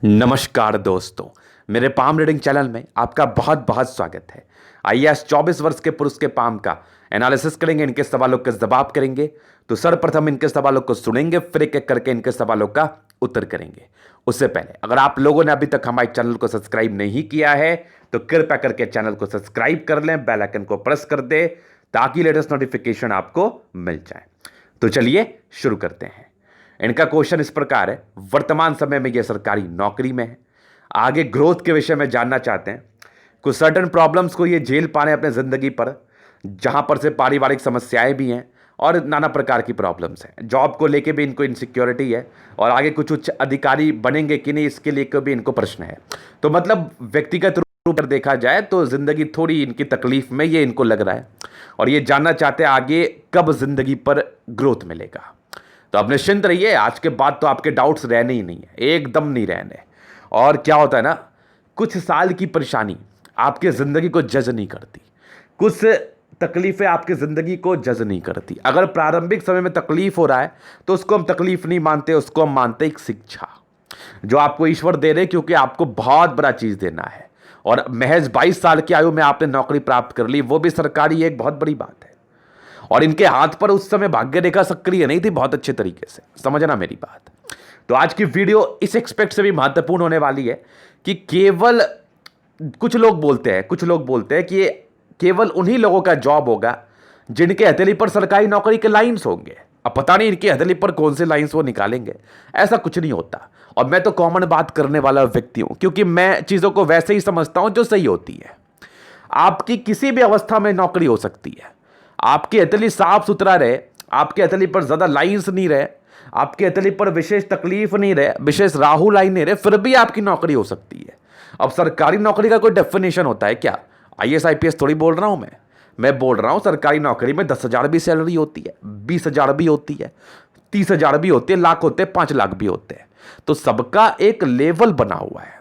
नमस्कार दोस्तों, मेरे पाम रीडिंग चैनल में आपका बहुत बहुत स्वागत है। आइए आज 24 वर्ष के पुरुष के पाम का एनालिसिस करेंगे, इनके सवालों के जवाब करेंगे। तो सर्वप्रथम इनके सवालों को सुनेंगे, फिर एक एक करके इनके सवालों का उत्तर करेंगे। उससे पहले अगर आप लोगों ने अभी तक हमारे चैनल को सब्सक्राइब नहीं किया है तो कृपया करके चैनल को सब्सक्राइब कर लें, बेल आइकन को प्रेस कर दे ताकि लेटेस्ट नोटिफिकेशन आपको मिल जाए। तो चलिए शुरू करते हैं। इनका क्वेश्चन इस प्रकार है, वर्तमान समय में यह सरकारी नौकरी में है, आगे ग्रोथ के विषय में जानना चाहते हैं। कुछ सर्टन प्रॉब्लम्स को ये झेल पा रहे हैं अपने ज़िंदगी पर, जहां पर से पारिवारिक समस्याएं भी हैं और नाना प्रकार की प्रॉब्लम्स हैं। जॉब को लेके भी इनको इनसिक्योरिटी है और आगे कुछ उच्च अधिकारी बनेंगे कि नहीं इसके लिए भी इनको प्रश्न है। तो मतलब व्यक्तिगत रूप पर देखा जाए तो ज़िंदगी थोड़ी इनकी तकलीफ में ये इनको लग रहा है और ये जानना चाहते हैं आगे कब ज़िंदगी पर ग्रोथ मिलेगा। तो अब निश्चिंत रहिए, आज के बाद तो आपके डाउट्स रहने ही नहीं है, एकदम नहीं रहने। और क्या होता है ना, कुछ साल की परेशानी आपके ज़िंदगी को जज नहीं करती, कुछ तकलीफ़ें आपकी ज़िंदगी को जज नहीं करती। अगर प्रारंभिक समय में तकलीफ हो रहा है तो उसको हम तकलीफ नहीं मानते, उसको हम मानते एक शिक्षा जो आपको ईश्वर दे रहे, क्योंकि आपको बहुत बड़ा चीज़ देना है। और महज 22 साल की आयु में आपने नौकरी प्राप्त कर ली, वो भी सरकारी, एक बहुत बड़ी बात है। और इनके हाथ पर उस समय भाग्य रेखा सक्रिय नहीं थी बहुत अच्छे तरीके से, समझना मेरी बात। तो आज की वीडियो इस एक्सपेक्ट से भी महत्वपूर्ण होने वाली है कि केवल कुछ लोग बोलते हैं कि ये केवल उन्हीं लोगों का जॉब होगा जिनके हथेली पर सरकारी नौकरी के लाइंस होंगे। अब पता नहीं इनके हथेली पर कौन से लाइंस वो निकालेंगे, ऐसा कुछ नहीं होता। और मैं तो कॉमन बात करने वाला व्यक्ति हूं, क्योंकि मैं चीजों को वैसे ही समझता हूं जो सही होती है। आपकी किसी भी अवस्था में नौकरी हो सकती है, आपकी हथेली साफ सुथरा रहे, आपके हथेली पर ज्यादा लाइंस नहीं रहे, आपके हथेली पर विशेष तकलीफ नहीं रहे, विशेष राहु लाइन नहीं रहे, फिर भी आपकी नौकरी हो सकती है। अब सरकारी नौकरी का कोई डेफिनेशन होता है क्या? आईएएस आईपीएस थोड़ी बोल रहा हूं मैं बोल रहा हूं सरकारी नौकरी में 10,000 भी सैलरी होती है, 20,000 भी होती है, 30,000 भी होती है, लाख होते हैं, 5 लाख भी होते हैं। तो सबका एक लेवल बना हुआ है,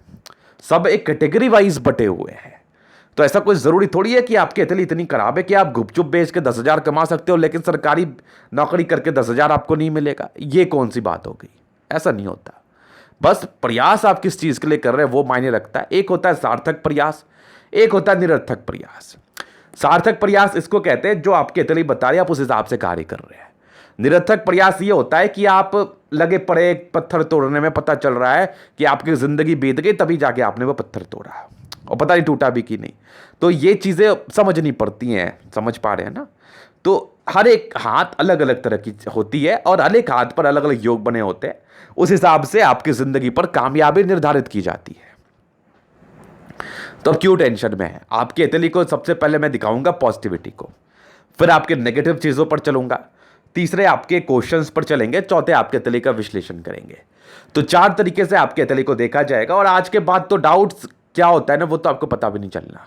सब एक कैटेगरी वाइज बटे हुए हैं। तो ऐसा कोई जरूरी थोड़ी है कि आपकी हथेली इतनी खराब है कि आप गुपचुप बेच के 10,000 कमा सकते हो लेकिन सरकारी नौकरी करके 10,000 आपको नहीं मिलेगा। ये कौन सी बात हो गई? ऐसा नहीं होता। बस प्रयास आप किस चीज के लिए कर रहे हैं वो मायने रखता है। एक होता है सार्थक प्रयास, एक होता है निरर्थक प्रयास। सार्थक प्रयास इसको कहते हैं जो आपकी हथेली बता रही है, आप उस हिसाब से कार्य कर रहे हैं। निरर्थक प्रयास ये होता है कि आप लगे पड़े पत्थर तोड़ने में, पता चल रहा है कि आपकी जिंदगी बीत गई, तभी जाके आपने वो पत्थर तोड़ा और पता नहीं टूटा भी कि नहीं। तो ये चीज़ें समझनी पड़ती हैं, समझ पा रहे हैं ना? तो हर एक हाथ अलग अलग तरह की होती है और हर एक हाथ पर अलग अलग योग बने होते हैं, उस हिसाब से आपकी ज़िंदगी पर कामयाबी निर्धारित की जाती है। तो अब क्यों टेंशन में है? आपकी हथेली को सबसे पहले मैं दिखाऊंगा पॉजिटिविटी को, फिर आपके नेगेटिव चीज़ों पर चलूंगा, तीसरे आपके क्वेश्चंस पर चलेंगे, चौथे आपके हथेली का विश्लेषण करेंगे। तो 4 तरीके से आपके हथेली को देखा जाएगा। और आज के बाद तो डाउट्स क्या होता है ना, वो तो आपको पता भी नहीं चलना,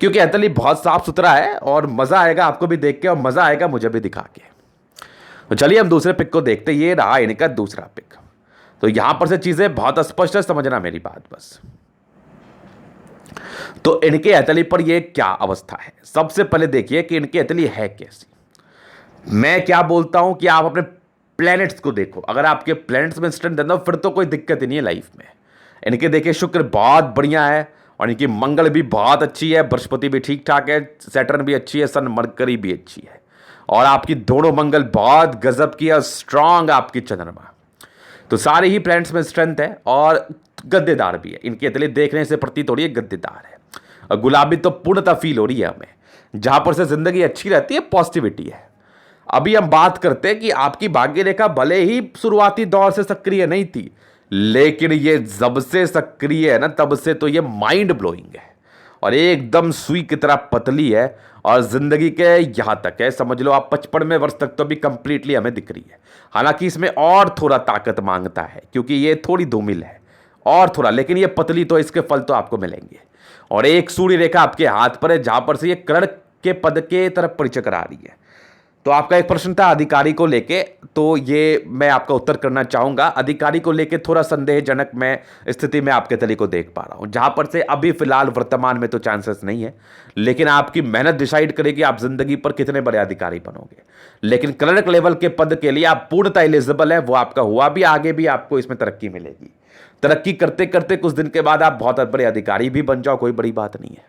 क्योंकि हथेली बहुत साफ सुथरा है और मजा आएगा आपको भी देख के और मजा आएगा मुझे भी दिखा के। तो चलिए हम दूसरे पिक को देखते। ये रहा इनका दूसरा पिक। तो यहां पर से चीजें बहुत स्पष्ट है, समझना मेरी बात बस। तो इनके हथेली पर ये क्या अवस्था है, सबसे पहले देखिए कि इनकी हथेली है कैसी। मैं क्या बोलता हूं कि आप अपने प्लैनेट्स को देखो। अगर आपके प्लैनेट्स में स्ट्रेंथ देना फिर तो कोई दिक्कत ही नहीं है लाइफ में। इनके देखिए शुक्र बहुत बढ़िया है और इनकी मंगल भी बहुत अच्छी है, बृहस्पति भी ठीक ठाक है, सैटर्न भी अच्छी है, सन मरकरी भी अच्छी है और आपकी दोनों मंगल बहुत गजब की है, स्ट्रांग आपकी चंद्रमा। तो सारे ही प्लैनेट्स में स्ट्रेंथ है और गद्देदार भी है। इनकी हथेली देखने से प्रतीत हो रही है गद्देदार है और गुलाबी तो पूर्णतः फील हो रही है हमें। जहां पर से जिंदगी अच्छी रहती है, पॉजिटिविटी है। अभी हम बात करते हैं कि आपकी भाग्य रेखा भले ही शुरुआती दौर से सक्रिय नहीं थी, लेकिन ये जब से सक्रिय है ना, तब से तो ये माइंड ब्लोइंग है और एकदम सुई की तरह पतली है और जिंदगी के यहां तक है, समझ लो आप 55वें वर्ष तक तो अभी कंप्लीटली हमें दिख रही है। हालांकि इसमें और थोड़ा ताकत मांगता है क्योंकि ये थोड़ी धूमिल है और थोड़ा, लेकिन ये पतली तो इसके फल तो आपको मिलेंगे। और एक सूर्य रेखा आपके हाथ पर है जहां पर से ये कर्ण के पद के तरफ परिचय करा रही है। तो आपका एक प्रश्न था अधिकारी को लेके, तो ये मैं आपका उत्तर करना चाहूंगा। अधिकारी को लेके थोड़ा संदेहजनक मैं स्थिति में आपके तली को देख पा रहा हूं, जहां पर से अभी फिलहाल वर्तमान में तो चांसेस नहीं है, लेकिन आपकी मेहनत डिसाइड करेगी आप जिंदगी पर कितने बड़े अधिकारी बनोगे। लेकिन क्लर्क लेवल के पद के लिए आप पूर्णतः एलिजिबल है, वो आपका हुआ भी, आगे भी आपको इसमें तरक्की मिलेगी। तरक्की करते करते कुछ दिन के बाद आप बहुत बड़े अधिकारी भी बन जाओ, कोई बड़ी बात नहीं है।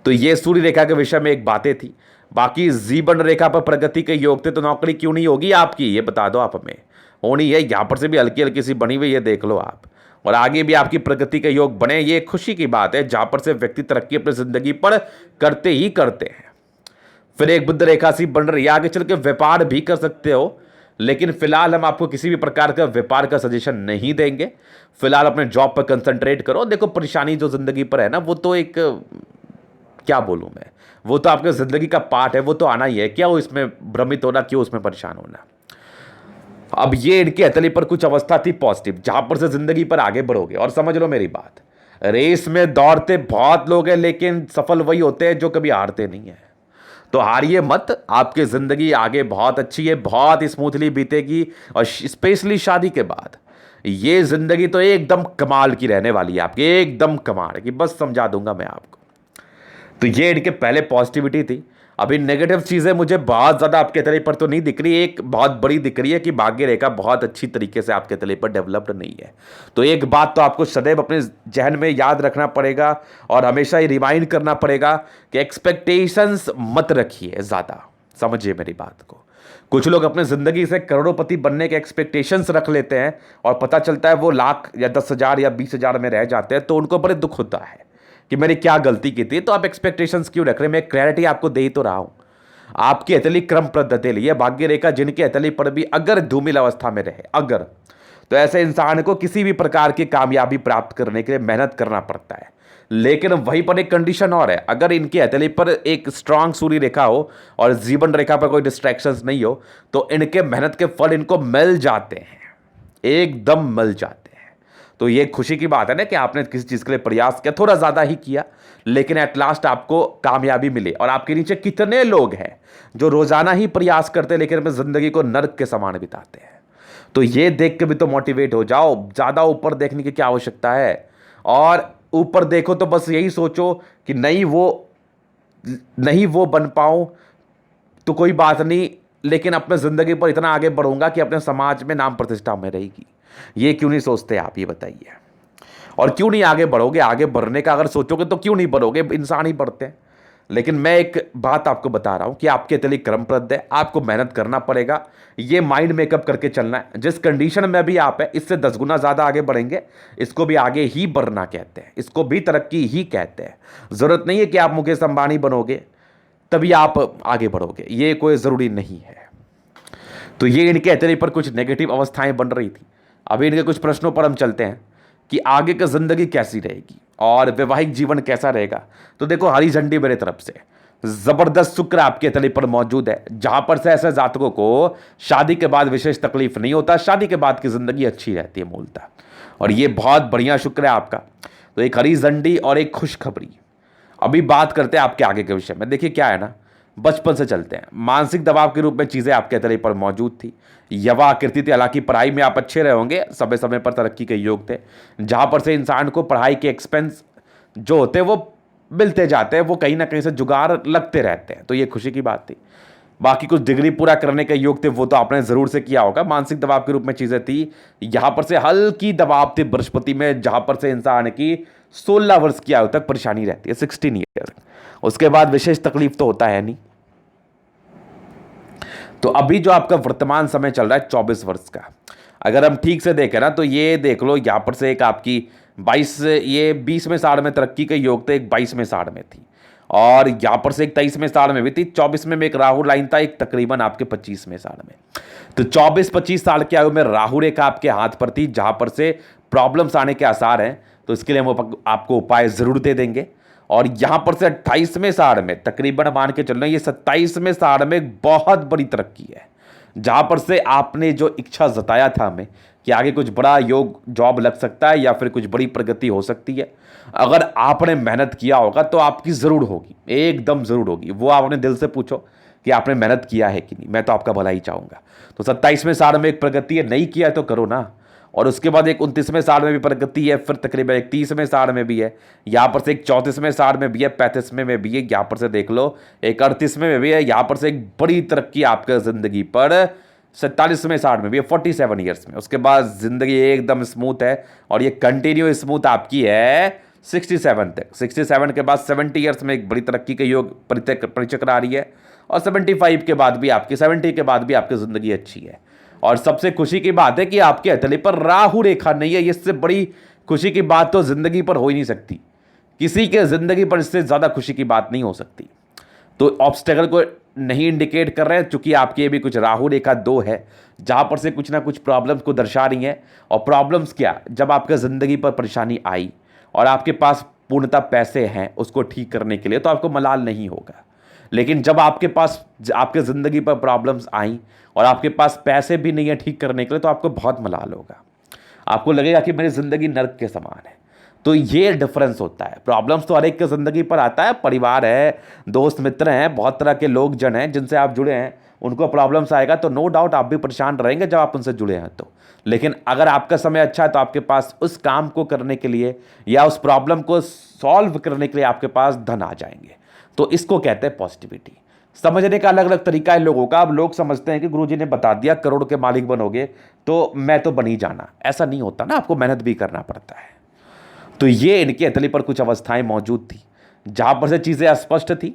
तो ये सूर्य रेखा के विषय में एक बातें थी। बाकी जीवन रेखा पर प्रगति के योग थे, तो नौकरी क्यों नहीं होगी आपकी, ये बता दो आप हमें। होनी है, यहां पर से भी हल्की हल्की सी बनी हुई है, देख लो आप। और आगे भी आपकी प्रगति के योग बने, ये खुशी की बात है, जहां पर से व्यक्ति तरक्की अपनी जिंदगी पर करते ही करते हैं। फिर एक बुध रेखा सी बन रही है, आगे चल के व्यापार भी कर सकते हो, लेकिन फिलहाल हम आपको किसी भी प्रकार का व्यापार का सजेशन नहीं देंगे। फिलहाल अपने जॉब पर कंसंट्रेट करो। देखो परेशानी जो जिंदगी पर है ना, वो तो एक, क्या बोलूं मैं, वो तो आपके जिंदगी का पार्ट है, वो तो आना ही है। क्या वो इसमें भ्रमित होना, क्यों उसमें परेशान होना। अब ये इनकी हथेली पर कुछ अवस्था थी पॉजिटिव, जहां पर से जिंदगी पर आगे बढ़ोगे। और समझ लो मेरी बात, रेस में दौड़ते बहुत लोग हैं, लेकिन सफल वही होते हैं जो कभी हारते नहीं है। तो हारिए मत, आपकी जिंदगी आगे बहुत अच्छी है, बहुत स्मूथली बीतेगी। और स्पेशली शादी के बाद ये जिंदगी तो एकदम कमाल की रहने वाली है आपकी, एकदम कमाल की, बस समझा दूंगा मैं आपको। तो ये इनके पहले पॉजिटिविटी थी। अभी नेगेटिव चीजें मुझे बहुत ज्यादा आपके तले पर तो नहीं दिख रही, एक बहुत बड़ी दिख रही है कि भाग्य रेखा बहुत अच्छी तरीके से आपके तले पर डेवलप्ड नहीं है। तो एक बात तो आपको सदैव अपने जहन में याद रखना पड़ेगा और हमेशा ये रिमाइंड करना पड़ेगा कि एक्सपेक्टेशंस मत रखिए ज्यादा। समझिए मेरी बात को। कुछ लोग अपने जिंदगी से करोड़पति बनने के एक्सपेक्टेशंस रख लेते हैं और पता चलता है वो लाख या 10,000 या 20,000 में रह जाते हैं, तो उनको बड़े दुख होता है कि मैंने क्या गलती की थी। तो आप एक्सपेक्टेशंस क्यों रख रहे हैं, मैं क्लैरिटी आपको दे ही तो रहा हूं। आपकी हथेली क्रम पद्धति लिए भाग्य रेखा जिनकी हथेली पर भी अगर धूमिल अवस्था में रहे, अगर, तो ऐसे इंसान को किसी भी प्रकार की कामयाबी प्राप्त करने के लिए मेहनत करना पड़ता है। लेकिन वहीं पर एक कंडीशन और है, अगर इनकी हथेली पर एक स्ट्रांग सूर्य रेखा हो और जीवन रेखा पर कोई डिस्ट्रैक्शंस नहीं हो, तो इनके मेहनत के फल इनको मिल जाते हैं, एकदम मिल जाते हैं। तो ये खुशी की बात है ना कि आपने किसी चीज के लिए प्रयास किया, थोड़ा ज्यादा ही किया, लेकिन एट लास्ट आपको कामयाबी मिली। और आपके नीचे कितने लोग हैं जो रोजाना ही प्रयास करते हैं लेकिन अपनी जिंदगी को नर्क के समान बिताते हैं। तो ये देख के भी तो मोटिवेट हो जाओ, ज्यादा ऊपर देखने की क्या आवश्यकता है। और ऊपर देखो तो बस यही सोचो कि नहीं वो बन पाऊं तो कोई बात नहीं, लेकिन अपने जिंदगी पर इतना आगे बढ़ूंगा कि अपने समाज में नाम प्रतिष्ठा में रहेगी। ये क्यों नहीं सोचते आप, ये बताइए। और क्यों नहीं आगे बढ़ोगे, आगे बढ़ने का अगर सोचोगे तो क्यों नहीं बढ़ोगे, इंसान ही बढ़ते हैं। लेकिन मैं एक बात आपको बता रहा हूं कि आपके तले क्रमप्रद है, आपको मेहनत करना पड़ेगा, ये माइंड मेकअप करके चलना है। जिस कंडीशन में भी आप है इससे 10 गुना ज्यादा आगे बढ़ेंगे। इसको भी आगे ही बढ़ना कहते हैं, इसको भी तरक्की ही कहते हैं। जरूरत नहीं है कि आप मुकेश अंबानी बनोगे तभी आप आगे बढ़ोगे, ये कोई जरूरी नहीं है। तो ये इनके हथेली पर कुछ नेगेटिव अवस्थाएं बन रही थी। अभी इनके कुछ प्रश्नों पर हम चलते हैं कि आगे की जिंदगी कैसी रहेगी और वैवाहिक जीवन कैसा रहेगा। तो देखो हरी झंडी मेरे तरफ से, जबरदस्त शुक्र आपके तले पर मौजूद है, जहां पर से ऐसे जातकों को शादी के बाद विशेष तकलीफ नहीं होता, शादी के बाद की जिंदगी अच्छी रहती है मूलतः। और ये बहुत बढ़िया शुक्र है आपका। तो एक हरी झंडी और एक खुशखबरी। अभी बात करते हैं आपके आगे के विषय में। देखिए क्या है ना, बचपन से चलते हैं, मानसिक दबाव के रूप में चीजें आपके तले पर मौजूद थी, युवा आकृति थी। हालांकि पढ़ाई में आप अच्छे रहे होंगे, समय समय पर तरक्की के योग थे, जहां पर से इंसान को पढ़ाई के एक्सपेंस जो होते हैं वो मिलते जाते हैं, वो कहीं ना कहीं से जुगाड़ लगते रहते हैं। तो ये खुशी की बात थी। बाकी कुछ डिग्री पूरा करने के योग थे, वो तो आपने जरूर से किया होगा। मानसिक दबाव के रूप में चीजें थी, यहां पर से हल्की दबाव थी बृहस्पति में, जहां पर से इंसान की 16 वर्ष की आयु तक परेशानी रहती है, 16 ईयर। उसके बाद विशेष तकलीफ तो होता है नहीं। तो अभी जो आपका वर्तमान समय चल रहा है 24 वर्ष का, अगर हम ठीक से देखें ना तो ये देख लो, यहां पर से एक आपकी 20वें साल में तरक्की के योग थे, एक 22वें साल में थी, और यहां पर से एक 23वें साल में भी थी, 24वें में एक राहु लाइन था, एक तकरीबन आपके 25वें साल में। तो 24-25 साल की आयु में राहु रेखा आपके हाथ पर थी, जहां पर से प्रॉब्लम्स आने के आसार हैं। तो इसके लिए हम आपको उपाय जरूर दे देंगे। और यहां पर से 28वें साल में तकरीबन मान के चल रहे हैं, ये 27वें साल में एक बहुत बड़ी तरक्की है, जहां पर से आपने जो इच्छा जताया था हमें कि आगे कुछ बड़ा योग जॉब लग सकता है या फिर कुछ बड़ी प्रगति हो सकती है, अगर आपने मेहनत किया होगा तो आपकी जरूर होगी, एकदम जरूर होगी। वो आप अपने दिल से पूछो कि आपने मेहनत किया है कि नहीं, मैं तो आपका भला ही चाहूंगा। तो 27वें साल में एक प्रगति है, नहीं किया है तो करो ना। और उसके बाद एक 29वें साल में भी प्रगति है, फिर तकरीबन एक 30वें साल में भी है, यहाँ पर से एक 34वें साल में भी है, 35वें में भी है, यहाँ पर से देख लो एक 38वें में भी है। यहाँ पर से एक बड़ी तरक्की आपके जिंदगी पर 47 में 60 में भी, 47 ईयर्स में। उसके बाद जिंदगी एकदम स्मूथ है और ये कंटिन्यू स्मूथ आपकी है 67 तक। 67 के बाद 70 ईयर्स में एक बड़ी तरक्की के योग परिचक्र आ रही है, और 75 के बाद भी आपकी, 70 के बाद भी आपकी जिंदगी अच्छी है। और सबसे खुशी की बात है कि आपके हथेली पर राहु रेखा नहीं है। इससे बड़ी खुशी की बात तो जिंदगी पर हो ही नहीं सकती, किसी के जिंदगी पर इससे ज्यादा खुशी की बात नहीं हो सकती। तो ऑब्स्टेकल को नहीं इंडिकेट कर रहे हैं, चूंकि आपकी भी कुछ राहु रेखा 2 है, जहां पर से कुछ ना कुछ प्रॉब्लम्स को दर्शा रही हैं। और प्रॉब्लम्स क्या, जब आपके जिंदगी पर परेशानी आई और आपके पास पूर्णतः पैसे हैं उसको ठीक करने के लिए, तो आपको मलाल नहीं होगा। लेकिन जब आपके पास, आपके जिंदगी पर प्रॉब्लम्स आई और आपके पास पैसे भी नहीं है ठीक करने के लिए, तो आपको बहुत मलाल होगा। आपको लगेगा कि मेरी जिंदगी नर्क के समान है। तो ये डिफरेंस होता है। प्रॉब्लम्स तो हर एक की जिंदगी पर आता है, परिवार है, दोस्त मित्र हैं, बहुत तरह के लोग जन हैं जिनसे आप जुड़े हैं, उनको प्रॉब्लम्स आएगा तो नो डाउट आप भी परेशान रहेंगे जब आप उनसे जुड़े हैं तो। लेकिन अगर आपका समय अच्छा है तो आपके पास उस काम को करने के लिए या उस प्रॉब्लम को सॉल्व करने के लिए आपके पास धन आ जाएंगे। तो इसको कहते हैं पॉजिटिविटी। समझने का अलग अलग तरीका है लोगों का। अब लोग समझते हैं कि गुरुजी ने बता दिया करोड़ के मालिक बनोगे तो मैं तो बन ही जाना, ऐसा नहीं होता ना, आपको मेहनत भी करना पड़ता है। तो ये इनके हथेली पर कुछ अवस्थाएं मौजूद थी जहां पर से चीजें अस्पष्ट थी।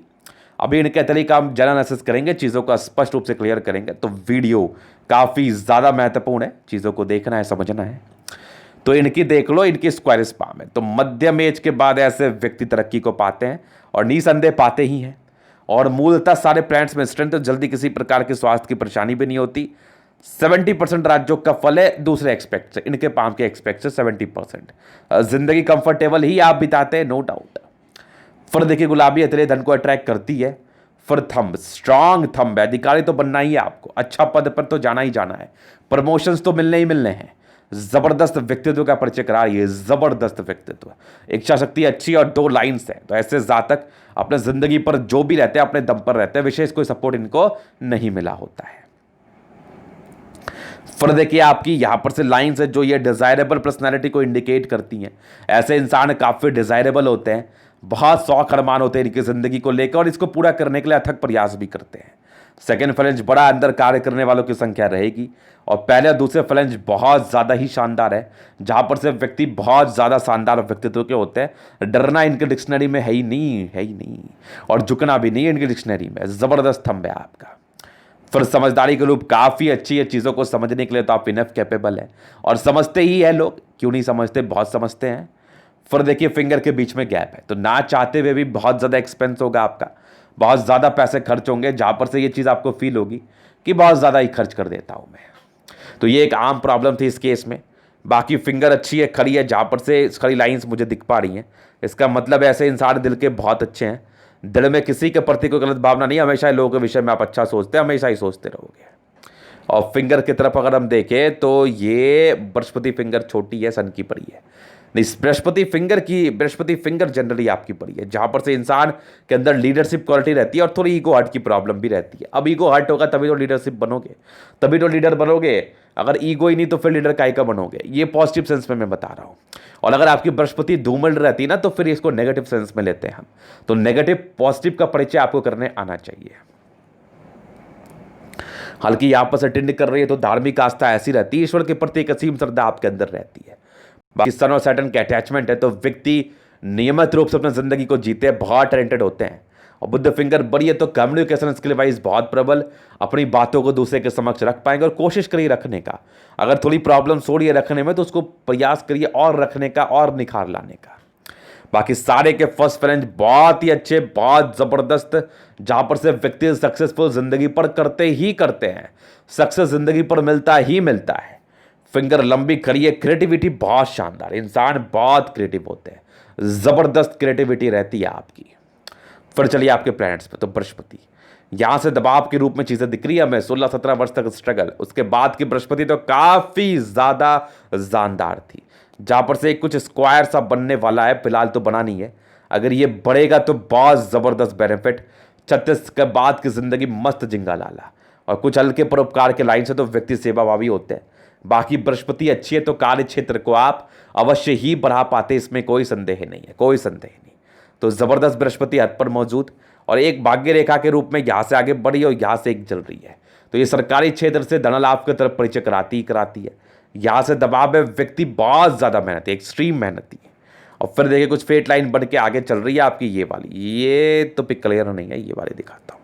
अभी इनके हथेली का हम एनालिसिस करेंगे, चीजों को स्पष्ट रूप से क्लियर करेंगे। तो वीडियो काफी ज्यादा महत्वपूर्ण है, चीजों को देखना है, समझना है। तो इनकी देख लो, इनकी स्क्वायर स्पाम है। तो मध्यम एज के बाद ऐसे व्यक्ति तरक्की को पाते हैं और निसंदेह पाते ही हैं। और मूलतः सारे प्लैनेट्स में स्ट्रेंथ, तो जल्दी किसी प्रकार की स्वास्थ्य की परेशानी भी नहीं होती। 70% राज्यों का फल है दूसरे एक्सपेक्ट से, इनके पाम के एक्सपेक्ट से 70%। जिंदगी कंफर्टेबल ही आप बिताते हैं, नो डाउट। फिर देखिए गुलाबी हथेली धन को अट्रैक्ट करती है। फिर थंब, स्ट्रांग थंब है, अधिकारी तो बनना ही है आपको, अच्छा पद पर तो जाना ही जाना है, प्रमोशंस तो मिलने ही मिलने हैं। जबरदस्त व्यक्तित्व का परिचय करा रही है, जबरदस्त व्यक्तित्व, इच्छा शक्ति अच्छी और 2 लाइन्स है। तो ऐसे जातक अपने जिंदगी पर जो भी रहते हैं अपने दम पर रहते हैं, विशेष कोई सपोर्ट इनको नहीं मिला होता है। फिर देखिए आपकी यहां पर से लाइंस है जो ये डिजायरेबल पर्सनालिटी को इंडिकेट करती हैं। ऐसे इंसान काफी डिजायरेबल होते हैं, बहुत शौक अरमान होते हैं इनकी जिंदगी को लेकर और इसको पूरा करने के लिए अथक प्रयास भी करते हैं। सेकेंड फ्लेंज बड़ा अंदर कार्य करने वालों की संख्या रहेगी और पहले और दूसरे फ्लेंज बहुत ज्यादा ही शानदार है, जहां पर से व्यक्ति बहुत ज्यादा शानदार व्यक्तित्व के होते हैं। डरना इनके डिक्शनरी में है ही नहीं, है ही नहीं, और झुकना भी नहीं है इनकी डिक्शनरी में। जबरदस्त थंब है आपका। फिर समझदारी के रूप काफी अच्छी है, चीजों को समझने के लिए तो आप इनफ कैपेबल है और समझते ही है लोग, क्यों नहीं समझते, बहुत समझते हैं। फिर देखिए फिंगर के बीच में गैप है, तो ना चाहते हुए भी बहुत ज्यादा एक्सपेंस होगा आपका, बहुत ज्यादा पैसे खर्च होंगे, जहां पर से ये चीज आपको फील होगी कि बहुत ज्यादा ही खर्च कर देता हूं मैं। तो ये एक आम प्रॉब्लम थी इस केस में। बाकी फिंगर अच्छी है, खड़ी है, जहां पर से खड़ी लाइंस मुझे दिख पा रही हैं, इसका मतलब ऐसे इंसान दिल के बहुत अच्छे हैं, दिल में किसी के प्रति कोई गलत भावना नहीं, हमेशा लोगों के विषय में आप अच्छा सोचते हैं, हमेशा ही सोचते रहोगे। और फिंगर की तरफ अगर हम देखें तो ये बृहस्पति फिंगर छोटी है, सन की पड़ी है। नहीं, बृहस्पति फिंगर जनरली आपकी पड़ी है, जहां पर से इंसान के अंदर लीडरशिप क्वालिटी रहती है और थोड़ी ईगो हर्ट की प्रॉब्लम भी रहती है। अब ईगो हर्ट होगा तभी तो लीडरशिप बनोगे, तभी तो लीडर बनोगे। अगर ईगो ही नहीं तो फिर लीडर काहे का बनोगे, ये पॉजिटिव सेंस में मैं बता रहा हूं। और अगर आपकी बृहस्पति धूमल रहती है ना तो फिर इसको नेगेटिव सेंस में लेते हैं हम। तो नेगेटिव पॉजिटिव का परिचय आपको करने आना चाहिए। हल्की यहां पर से टिंड कर रही है तो धार्मिक आस्था ऐसी रहती है, ईश्वर के प्रति एक असीम श्रद्धा आपके अंदर रहती है। बाकी सन और सैटर्न के अटैचमेंट है तो व्यक्ति नियमित रूप से अपनी जिंदगी को जीते हैं, बहुत टैलेंटेड होते हैं। और बुध फिंगर बड़ी है तो कम्युनिकेशन स्किल वाइज बहुत प्रबल, अपनी बातों को दूसरे के समक्ष रख पाएंगे और कोशिश करिए रखने का। अगर थोड़ी प्रॉब्लम हो रही है रखने में तो उसको प्रयास करिए और रखने का और निखार लाने का। बाकी सारे के फर्स्ट फ्रेंच बहुत ही अच्छे, बहुत जबरदस्त, जहां पर से व्यक्ति सक्सेसफुल जिंदगी पर करते ही करते हैं, सक्सेस जिंदगी पर मिलता ही मिलता है। फिंगर लंबी खड़ी है, क्रिएटिविटी बहुत शानदार, इंसान बहुत क्रिएटिव होते हैं, जबरदस्त क्रिएटिविटी रहती है आपकी। फिर चलिए आपके प्लैनेट्स पे, तो बृहस्पति यहां से दबाव के रूप में चीजें दिख रही है हमें। 16-17 वर्ष तक स्ट्रगल, उसके बाद की बृहस्पति तो काफी ज्यादा जानदार थी, जहां पर से कुछ स्क्वायर सा बनने वाला है, फिलहाल तो बना नहीं है। अगर ये बढ़ेगा तो बहुत जबरदस्त बेनिफिट। 36 के बाद की जिंदगी मस्त जिंगा लाला, और कुछ हल्के परोपकार के लाइन से तो व्यक्ति सेवाभावी होते हैं। बाकी बृहस्पति अच्छी है तो कार्य क्षेत्र को आप अवश्य ही बढ़ा पाते, इसमें कोई संदेह नहीं है, कोई संदेह नहीं। तो जबरदस्त बृहस्पति हाथ पर मौजूद और एक भाग्य रेखा के रूप में यहां से आगे बढ़ी और यहां से एक चल रही है। तो तो ये सरकारी क्षेत्र से धन लाभ की तरफ परिचय कराती ही कराती है। यहाँ से दबाव है, व्यक्ति बहुत ज़्यादा मेहनती, एक्सट्रीम मेहनती है। और फिर देखिए कुछ फेट लाइन बढ़ के आगे चल रही है आपकी ये वाली, ये तो पिक क्लियर नहीं है, ये वाली दिखाता हूँ।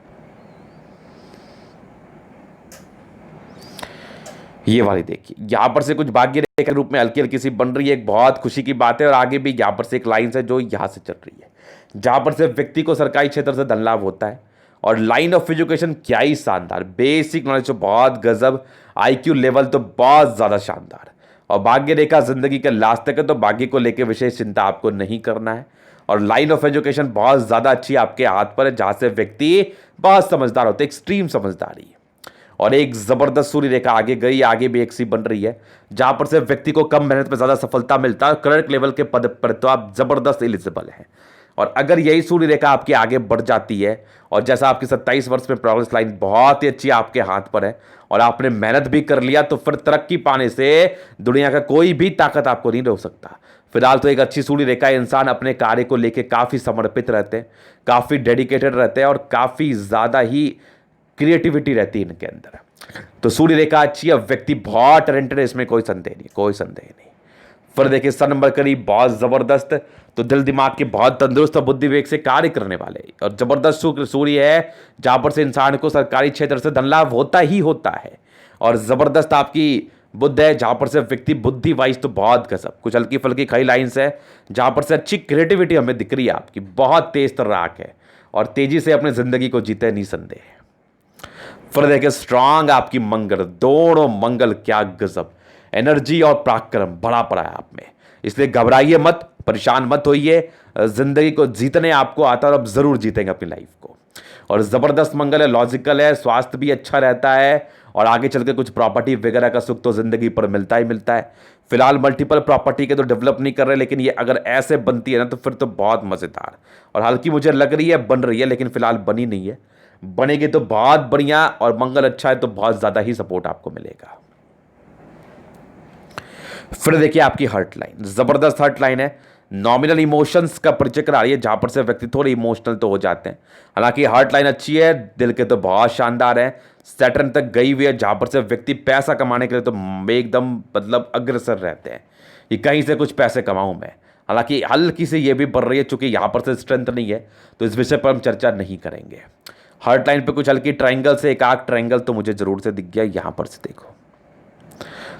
ये वाली देखिए, यहां पर से कुछ भाग्य रेखा के रूप में हल्की हल्की सी बन रही है, एक बहुत खुशी की बात है। और आगे भी यहां पर से एक लाइन है जो यहां से चल रही है, जहां पर से व्यक्ति को सरकारी क्षेत्र से धन लाभ होता है। और लाइन ऑफ एजुकेशन क्या ही शानदार, बेसिक नॉलेज तो बहुत गजब, आईक्यू लेवल तो बहुत ज्यादा शानदार। और भाग्य रेखा जिंदगी के लास्ट तक है, तो भाग्य को लेकर विशेष चिंता आपको नहीं करना है। और लाइन ऑफ एजुकेशन बहुत ज्यादा अच्छी आपके हाथ पर है, जहां से व्यक्ति बहुत समझदार होते, एक्सट्रीम समझदारी। और एक जबरदस्त सूर्य रेखा आगे गई, आगे भी एक सी बन रही है, जहां पर से व्यक्ति को कम मेहनत में ज्यादा सफलता मिलता है। क्लर्क लेवल के पद पर तो आप जबरदस्त एलिजिबल हैं। और अगर यही सूर्य रेखा आपकी आगे बढ़ जाती है, और जैसा आपकी 27 वर्ष में प्रोग्रेस लाइन बहुत ही अच्छी आपके हाथ पर है, और आपने मेहनत भी कर लिया, तो फिर तरक्की पाने से दुनिया का कोई भी ताकत आपको नहीं रोक सकता। फिलहाल तो एक अच्छी सूर्य रेखा, इंसान अपने कार्य को लेकर काफी समर्पित रहते हैं, काफी डेडिकेटेड रहते हैं, और काफी ज्यादा ही क्रिएटिविटी रहती है इनके अंदर। तो सूर्य रेखा अच्छी है, व्यक्ति बहुत टैलेंटेड है, इसमें कोई संदेह नहीं, कोई संदेह नहीं। फिर देखिए सन नंबर करीब बहुत जबरदस्त, तो दिल दिमाग के बहुत तंदुरुस्त और बुद्धि विवेक से कार्य करने वाले, और जबरदस्त सूर्य है, जहां पर से इंसान को सरकारी क्षेत्र से धन लाभ होता ही होता है। और जबरदस्त आपकी बुद्ध है, जहां पर से व्यक्ति बुद्धि वाइज तो बहुत गजब, कुछ हल्की फल्की कई लाइन्स है, जहां पर से अच्छी क्रिएटिविटी हमें दिख रही है आपकी, बहुत तेज तर्राक है, और तेजी से अपनी जिंदगी को जीते नहीं संदेह। फिर देखिए स्ट्रांग आपकी मंगल, दोनों मंगल क्या गजब, एनर्जी और पराक्रम बड़ा पड़ा है आप में, इसलिए घबराइए मत, परेशान मत होइए, जिंदगी को जीतने आपको आता है और अब जरूर जीतेंगे अपनी लाइफ को। और जबरदस्त मंगल है, लॉजिकल है, स्वास्थ्य भी अच्छा रहता है, और आगे चल के कुछ प्रॉपर्टी वगैरह का सुख तो जिंदगी पर मिलता ही मिलता है। फिलहाल मल्टीपल प्रॉपर्टी के तो डेवलप नहीं कर रहे, लेकिन ये अगर ऐसे बनती है ना तो फिर तो बहुत मजेदार, और हल्की मुझे लग रही है बन रही है, लेकिन फिलहाल बनी नहीं है, बनेगी तो बहुत बढ़िया, और मंगल अच्छा है तो बहुत ज्यादा ही सपोर्ट आपको मिलेगा। फिर देखिए आपकी हर्ट लाइन, जबरदस्त हर्ट लाइन है, नॉमिनल इमोशंस का परिचय करा रही है, जहां पर से व्यक्ति थोड़े इमोशनल तो हो जाते हैं। हालांकि हर्ट लाइन अच्छी है, दिल के तो बहुत शानदार है, सैटर्न तक गई हुई है, जहां पर से व्यक्ति पैसा कमाने के लिए तो एकदम मतलब अग्रसर रहते हैं कि कहीं से कुछ पैसे कमाऊं मैं। हालांकि हल्की से ये भी बढ़ रही है, चूंकि यहां पर से स्ट्रेंथ नहीं है, तो इस विषय पर हम चर्चा नहीं करेंगे। हर्ट लाइन पे कुछ हल्की ट्रायंगल से एक आग ट्रायंगल तो मुझे जरूर से दिख गया, यहां पर से देखो,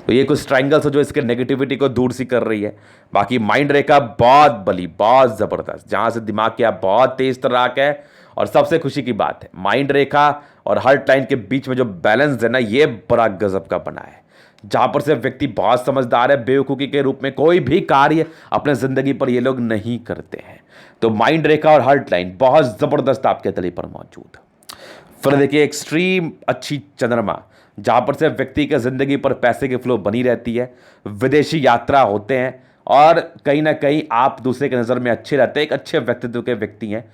तो ये कुछ ट्रायंगल्स जो इसके नेगेटिविटी को दूर सी कर रही है। बाकी माइंड रेखा बहुत बली, बहुत जबरदस्त, जहां से दिमाग की आप बहुत तेज तर्राक है। और सबसे खुशी की बात है, माइंड रेखा और हर्ट लाइन के बीच में जो बैलेंस है ना, ये बड़ा गजब का बना है, जहां पर से व्यक्ति बहुत समझदार है, बेवकूफी के रूप में कोई भी कार्य अपने जिंदगी पर ये लोग नहीं करते हैं। तो माइंड रेखा और हर्ट लाइन बहुत जबरदस्त आपके तले पर मौजूद। फिर देखिए एक्सट्रीम अच्छी चंद्रमा, जहां पर से व्यक्ति के जिंदगी पर पैसे की फ्लो बनी रहती है, विदेशी यात्रा होते हैं, और कहीं ना कहीं आप दूसरे के नज़र में अच्छे रहते हैं, एक अच्छे व्यक्तित्व के व्यक्ति हैं,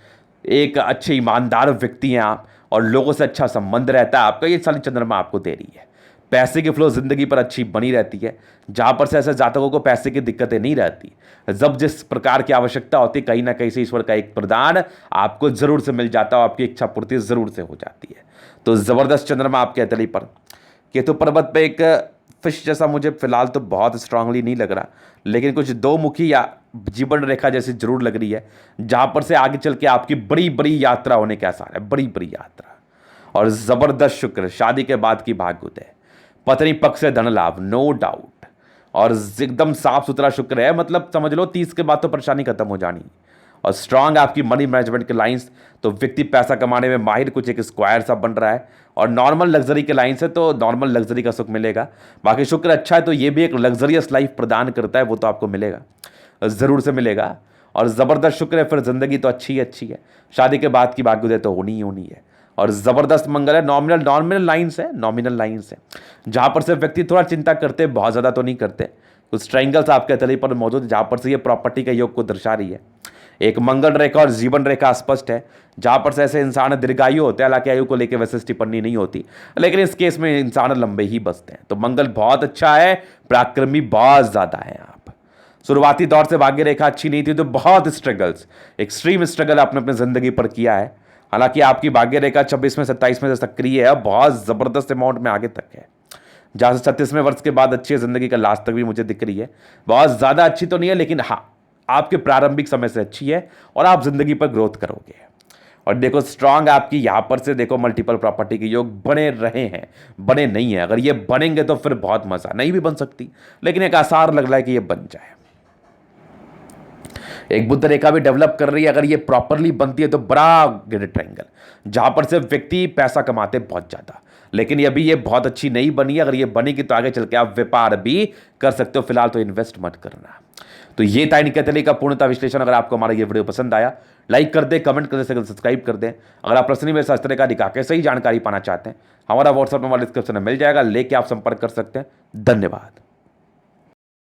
एक अच्छे ईमानदार व्यक्ति हैं आप, और लोगों से अच्छा संबंध रहता है आपका, ये सारी चंद्रमा आपको दे रही है। पैसे की फ्लो जिंदगी पर अच्छी बनी रहती है, जहां पर से ऐसे जातकों को पैसे की दिक्कतें नहीं रहती। जब जिस प्रकार की आवश्यकता होती है, कहीं ना कहीं से ईश्वर का एक प्रदान आपको जरूर से मिल जाता है, आपकी इच्छा पूर्ति जरूर से हो जाती है। तो जबरदस्त चंद्रमा आपके हथेली पर। केतु पर्वत पे एक फिश जैसा मुझे फिलहाल तो बहुत स्ट्रांगली नहीं लग रहा, लेकिन कुछ दो मुखी या जीवन रेखा जैसी जरूर लग रही है, जहां पर से आगे चल के आपकी बड़ी बड़ी यात्रा होने के आसार है, बड़ी बड़ी यात्रा। और जबरदस्त शुक्र, शादी के बाद की भाग्योदय, पत्नी पक्ष से धन लाभ, नो डाउट, और एकदम साफ सुथरा शुक्र है, मतलब समझ लो 30 के बाद तो परेशानी खत्म हो जानी। और स्ट्रांग आपकी मनी मैनेजमेंट के लाइंस, तो व्यक्ति पैसा कमाने में माहिर, कुछ एक स्क्वायर सा बन रहा है। और नॉर्मल लग्जरी के लाइंस है, तो नॉर्मल लग्जरी का सुख मिलेगा। बाकी शुक्र अच्छा है, तो ये भी एक लग्जरियस लाइफ प्रदान करता है, वो तो आपको मिलेगा, जरूर से मिलेगा। और जबरदस्त शुक्र है, फिर जिंदगी तो अच्छी ही अच्छी है, शादी के बाद की भाग्योदय तो होनी ही होनी है। और जबरदस्त मंगल है, नॉमिनल नॉमिनल लाइंस है, नॉमिनल लाइंस है, जहां पर से व्यक्ति थोड़ा चिंता करते, बहुत ज्यादा तो नहीं करते। कुछ ट्रायंगल्स आपके तले पर मौजूद है, जहां पर से ये प्रॉपर्टी के योग को दर्शा रही है। एक मंगल रेखा और जीवन रेखा स्पष्ट है, जहां पर से ऐसे इंसान दीर्घायु होते हैं, हालांकि आयु को लेकर वैसे टिप्पणी नहीं होती, लेकिन इस केस में इंसान लंबे ही बसते हैं। तो मंगल बहुत अच्छा है, पराक्रमी बहुत ज्यादा है आप। शुरुआती दौर से भाग्य रेखा अच्छी नहीं थी, तो बहुत स्ट्रगल्स, एक्सट्रीम स्ट्रगल आपने अपनी जिंदगी पर किया है। हालांकि आपकी भाग्य रेखा 26 में 27 में सक्रिय है, बहुत जबरदस्त अमाउंट में आगे तक है, जहां से 36वें वर्ष के बाद अच्छी जिंदगी का लास्ट तक भी मुझे दिख रही है। बहुत ज्यादा अच्छी तो नहीं है, लेकिन हाँ आपके प्रारंभिक समय से अच्छी है और आप जिंदगी पर ग्रोथ करोगे। और देखो स्ट्रांग आपकी यहां पर से देखो मल्टीपल प्रॉपर्टी के योग बने रहे हैं, बने नहीं है। अगर ये बनेंगे तो फिर बहुत मजा, नहीं भी बन सकती, लेकिन एक आसार लग रहा है कि ये बन जाए। एक बुद्ध रेखा भी डेवलप कर रही है, अगर ये प्रॉपरली बनती है तो बड़ा ग्रेट ट्रायंगल, जहां पर से व्यक्ति पैसा कमाते बहुत ज्यादा। लेकिन अभी ये बहुत अच्छी नहीं बनी है, अगर ये बनेगी तो आगे चल के आप व्यापार भी कर सकते हो, फिलहाल तो इन्वेस्ट मत करना। तो ये था निकटली का पूर्णता विश्लेषण। अगर आपको हमारा ये वीडियो पसंद आया, लाइक कर दे, कमेंट कर दे, सब्सक्राइब कर दें। अगर आप पर्सनली मेरे शास्त्र का दिखा के सही जानकारी पाना चाहते हैं, हमारा व्हाट्सएप नंबर डिस्क्रिप्शन में मिल जाएगा, लेके आप संपर्क कर सकते हैं। धन्यवाद।